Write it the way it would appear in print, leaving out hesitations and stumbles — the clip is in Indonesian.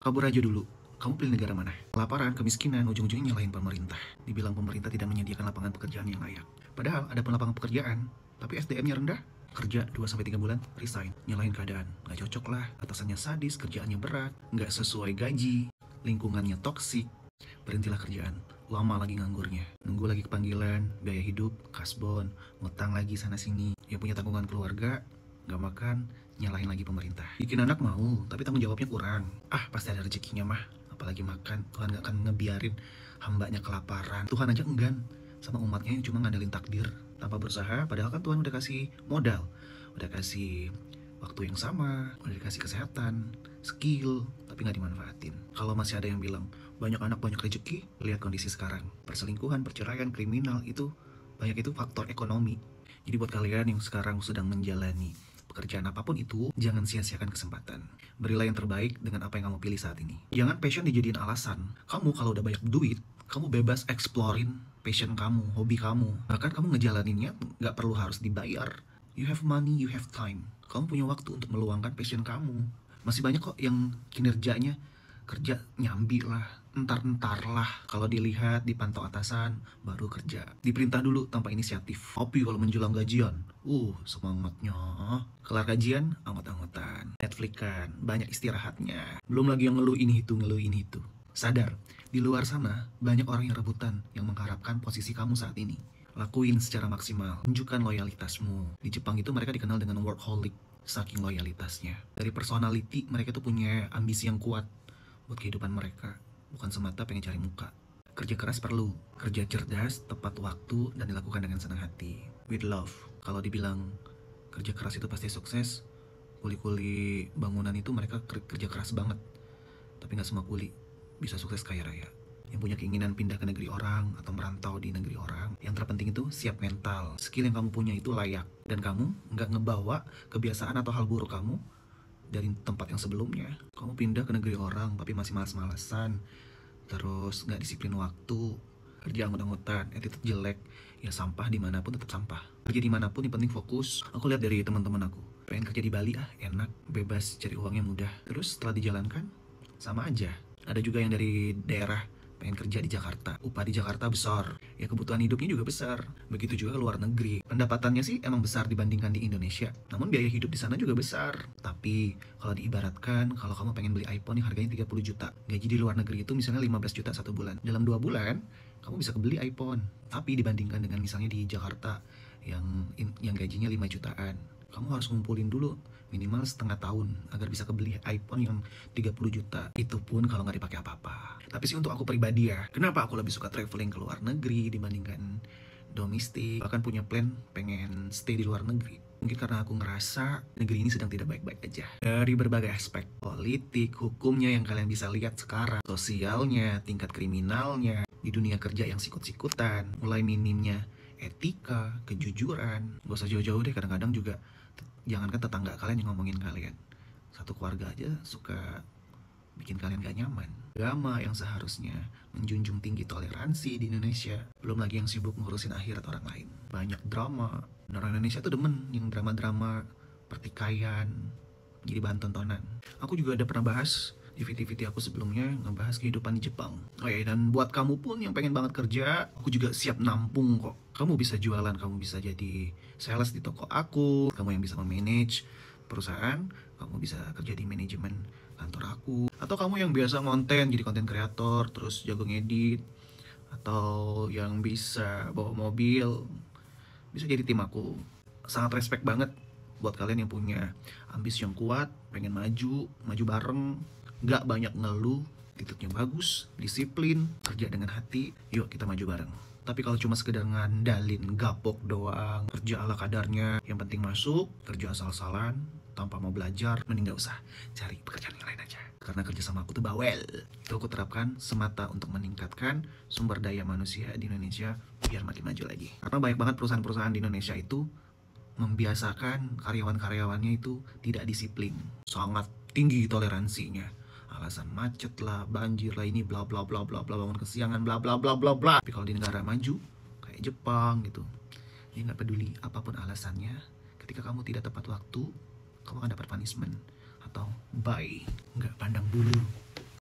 Kabur aja dulu. Kamu pilih negara mana? Kelaparan, kemiskinan, ujung-ujungnya nyalahin pemerintah. Dibilang pemerintah tidak menyediakan lapangan pekerjaan yang layak. Padahal ada pun lapangan pekerjaan, tapi SDM-nya rendah. Kerja 2-3 bulan, resign. Nyalahin keadaan. Nggak cocok lah, atasannya sadis, kerjaannya berat, nggak sesuai gaji, lingkungannya toksik. Berhentilah kerjaan. Lama lagi nganggurnya. Nunggu lagi kepanggilan, biaya hidup, kasbon, ngutang lagi sana-sini. Ya punya tanggungan keluarga, nggak makan, nyalahin lagi pemerintah. Bikin anak mau, tapi tanggung jawabnya kurang. Pasti ada rezekinya mah. Apalagi makan, Tuhan gak akan ngebiarin hambanya kelaparan. Tuhan aja enggan sama umatnya yang cuma ngandelin takdir tanpa berusaha. Padahal kan Tuhan udah kasih modal, udah kasih waktu yang sama, udah dikasih kesehatan, skill, tapi gak dimanfaatin. Kalau masih ada yang bilang banyak anak banyak rezeki, lihat kondisi sekarang. Perselingkuhan, perceraian, kriminal, itu banyak itu faktor ekonomi. Jadi buat kalian yang sekarang sedang menjalani pekerjaan apapun itu, jangan sia-siakan kesempatan. Berilah yang terbaik dengan apa yang kamu pilih saat ini. Jangan passion dijadiin alasan. Kamu kalau udah banyak duit, kamu bebas exploring passion kamu, hobi kamu. Bahkan kamu ngejalaninnya nggak perlu harus dibayar. You have money, you have time. Kamu punya waktu untuk meluangkan passion kamu. Masih banyak kok yang kinerjanya kerja nyambi lah, entar-entar lah. Kalau dilihat, dipantau atasan, baru kerja. Diperintah dulu tanpa inisiatif. Kopi kalau menjelang gajian, semangatnya. Kelar gajian, anggot-anggotan. Netflix kan, banyak istirahatnya. Belum lagi yang ngeluh ini itu. Sadar, di luar sana, banyak orang yang rebutan, yang mengharapkan posisi kamu saat ini. Lakuin secara maksimal, tunjukkan loyalitasmu. Di Jepang itu mereka dikenal dengan workaholic, saking loyalitasnya. Dari personality, mereka tuh punya ambisi yang kuat buat kehidupan mereka, bukan semata pengen cari muka. Kerja keras perlu, kerja cerdas, tepat waktu, dan dilakukan dengan senang hati. With love. Kalau dibilang kerja keras itu pasti sukses, kuli-kuli bangunan itu mereka kerja keras banget. Tapi gak semua kuli bisa sukses kaya raya. Yang punya keinginan pindah ke negeri orang atau merantau di negeri orang, yang terpenting itu siap mental. Skill yang kamu punya itu layak, dan kamu gak ngebawa kebiasaan atau hal buruk kamu dari tempat yang sebelumnya. Kamu pindah ke negeri orang tapi masih malas-malasan, terus gak disiplin waktu, kerja anggot-anggotan, attitude jelek, ya sampah dimanapun tetap sampah. Kerja dimanapun yang penting fokus. Aku lihat dari teman-teman aku, pengen kerja di Bali enak, bebas, cari uangnya mudah. Terus setelah dijalankan, sama aja. Ada juga yang dari daerah pengen kerja di Jakarta, upah di Jakarta besar, ya kebutuhan hidupnya juga besar. Begitu juga ke luar negeri, pendapatannya sih emang besar dibandingkan di Indonesia, namun biaya hidup di sana juga besar. Tapi kalau diibaratkan, kalau kamu pengen beli iPhone yang harganya 30 juta, gaji di luar negeri itu misalnya 15 juta 1 bulan, dalam 2 bulan kamu bisa kebeli iPhone. Tapi dibandingkan dengan misalnya di Jakarta yang gajinya 5 jutaan, kamu harus ngumpulin dulu minimal setengah tahun agar bisa kebeli iPhone yang 30 juta. Itu pun kalau nggak dipakai apa-apa. Tapi sih untuk aku pribadi ya, kenapa aku lebih suka traveling ke luar negeri dibandingkan domestik. Bahkan punya plan pengen stay di luar negeri. Mungkin karena aku ngerasa negeri ini sedang tidak baik-baik aja. Dari berbagai aspek, politik, hukumnya yang kalian bisa lihat sekarang, sosialnya, tingkat kriminalnya, di dunia kerja yang sikut-sikutan, mulai minimnya etika, kejujuran. Gak usah jauh-jauh deh, kadang-kadang juga jangankan tetangga kalian yang ngomongin kalian, satu keluarga aja suka bikin kalian gak nyaman. Agama yang seharusnya menjunjung tinggi toleransi di Indonesia, belum lagi yang sibuk ngurusin akhirat orang lain. Banyak drama. Orang Indonesia tuh demen yang drama-drama pertikaian, jadi bahan tontonan. Aku juga ada pernah bahas di video-video aku sebelumnya, ngebahas kehidupan di Jepang. Dan buat kamu pun yang pengen banget kerja, aku juga siap nampung kok. Kamu bisa jualan, kamu bisa jadi sales di toko aku, kamu yang bisa memanage perusahaan, kamu bisa kerja di manajemen kantor aku, atau kamu yang biasa ngonten jadi konten kreator, terus jago ngedit, atau yang bisa bawa mobil, bisa jadi tim aku. Sangat respect banget buat kalian yang punya ambisi yang kuat, pengen maju bareng, gak banyak ngeluh, attitude-nya bagus, disiplin, kerja dengan hati, yuk kita maju bareng. Tapi kalau cuma sekedar ngandalin gapok doang, kerja ala kadarnya, yang penting masuk, kerja asal-asalan, tanpa mau belajar, mending gak usah, cari pekerjaan yang lain aja. Karena kerja sama aku tuh bawel. Itu aku terapkan semata untuk meningkatkan sumber daya manusia di Indonesia biar makin maju lagi. Karena banyak banget perusahaan-perusahaan di Indonesia itu membiasakan karyawan-karyawannya itu tidak disiplin. Sangat tinggi toleransinya. Alasan macet lah, banjir lah, ini bla bla bla bla bla, bangun kesiangan bla bla bla bla bla. Tapi kalau di negara maju kayak Jepang gitu, dia nggak peduli apapun alasannya. Ketika kamu tidak tepat waktu, kamu akan dapat punishment atau bye, nggak pandang bulu.